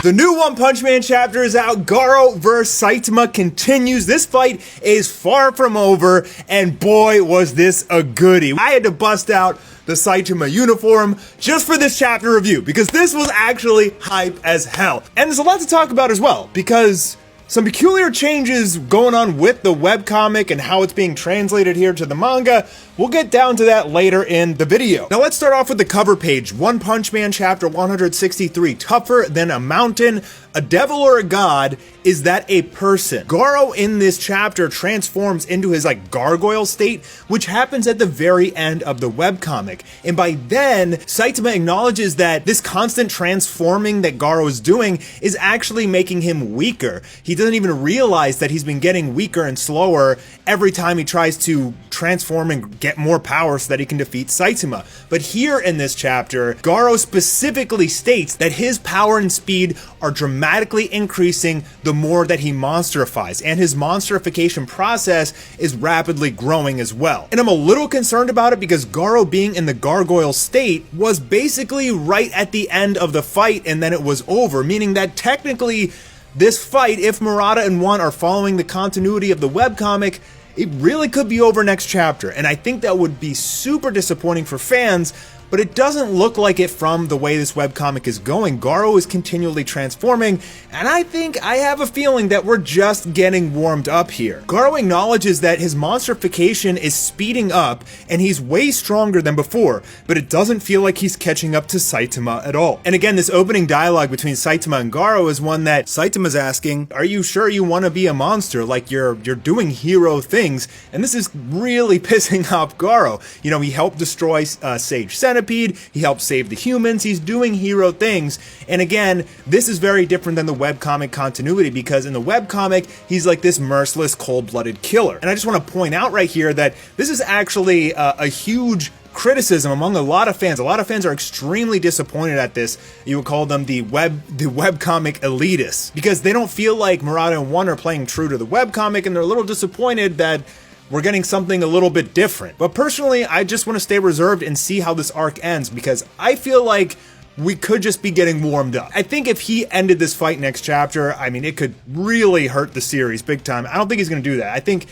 The new One Punch Man chapter is out. Garo vs. Saitama continues. This fight is far from over, and boy, was this a goodie. I had to bust out the Saitama uniform just for this chapter review, because this was actually hype as hell. And there's a lot to talk about as well, because some peculiar changes going on with the webcomic and how it's being translated here to the manga. We'll get down to that later in the video. Now let's start off with the cover page. One Punch Man chapter 163. Tougher than a mountain, a devil or a god, is that a person? Garo in this chapter transforms into his gargoyle state, which happens at the very end of the webcomic. And by then, Saitama acknowledges that this constant transforming that Garo is doing is actually making him weaker. He doesn't even realize that he's been getting weaker and slower every time he tries to transform and get more power so that he can defeat Saitama. But here in this chapter, Garo specifically states that his power and speed are dramatically increasing the more that he monsterifies, and his monsterification process is rapidly growing as well. And I'm a little concerned about it because Garo being in the gargoyle state was basically right at the end of the fight and then it was over, meaning that technically this fight, if Murata and One are following the continuity of the webcomic, it really could be over next chapter, and I think that would be super disappointing for fans, but it doesn't look like it from the way this webcomic is going. Garo is continually transforming, and I have a feeling that we're just getting warmed up here. Garo acknowledges that his monsterification is speeding up, and he's way stronger than before, but it doesn't feel like he's catching up to Saitama at all. And again, this opening dialogue between Saitama and Garo is one that Saitama's asking, are you sure you want to be a monster? Like, you're doing hero things, and this is really pissing off Garo. You know, he helped destroy Sage Centipede, he helped save the humans, he's doing hero things. And again, this is very different than the webcomic continuity, because in the webcomic, he's like this merciless, cold-blooded killer. And I just want to point out right here that this is actually a huge criticism among a lot of fans. A lot of fans are extremely disappointed at this. You would call them the webcomic elitists, because they don't feel like Murata and One are playing true to the webcomic, and they're a little disappointed that we're getting something a little bit different. But personally, I just want to stay reserved and see how this arc ends, because I feel like we could just be getting warmed up. I think if he ended this fight next chapter, I mean, it could really hurt the series big time. I don't think he's going to do that. I think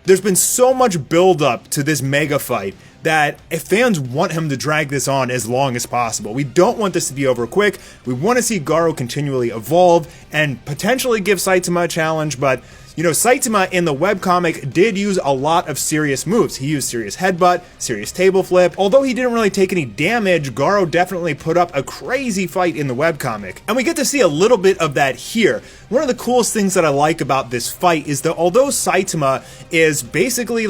there's been so much build up to this mega fight that if fans want him to drag this on as long as possible. We don't want this to be over quick. We want to see Garo continually evolve and potentially give Saitama a challenge, but you know, Saitama in the webcomic did use a lot of serious moves. He used serious headbutt, serious table flip. Although he didn't really take any damage, Garo definitely put up a crazy fight in the webcomic. And we get to see a little bit of that here. One of the coolest things that I like about this fight is that although Saitama is basically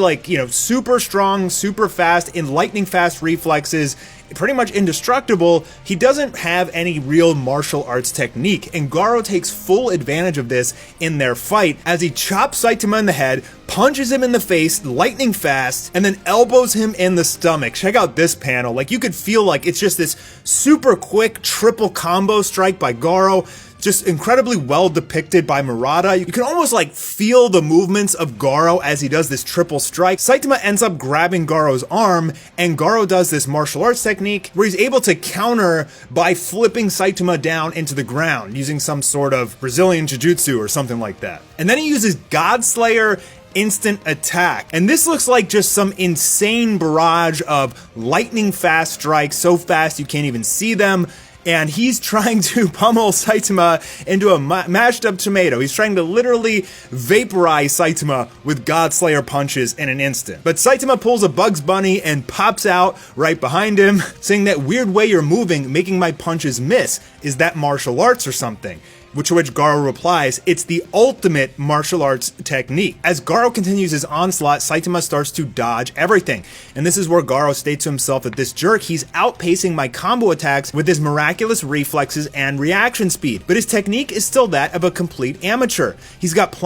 super strong, super fast, in lightning fast reflexes, pretty much indestructible, he doesn't have any real martial arts technique, and Garo takes full advantage of this in their fight as he chops Saitama in the head, punches him in the face lightning fast, and then elbows him in the stomach. Check out this panel. You could feel like it's just this super quick triple combo strike by Garo, just incredibly well depicted by Murata. You can almost feel the movements of Garo as he does this triple strike. Saitama ends up grabbing Garo's arm, and Garo does this martial arts technique where he's able to counter by flipping Saitama down into the ground using some sort of Brazilian jiu-jitsu or something like that. And then he uses God Slayer instant attack, and this looks like just some insane barrage of lightning fast strikes, so fast you can't even see them. And he's trying to pummel Saitama into a mashed up tomato. He's trying to literally vaporize Saitama with God Slayer punches in an instant. But Saitama pulls a Bugs Bunny and pops out right behind him, saying that weird way you're moving, making my punches miss. Is that martial arts or something? To which Garo replies, it's the ultimate martial arts technique. As Garo continues his onslaught, Saitama starts to dodge everything. And this is where Garo states to himself that this jerk, he's outpacing my combo attacks with his miraculous reflexes and reaction speed. But his technique is still that of a complete amateur. He's got plenty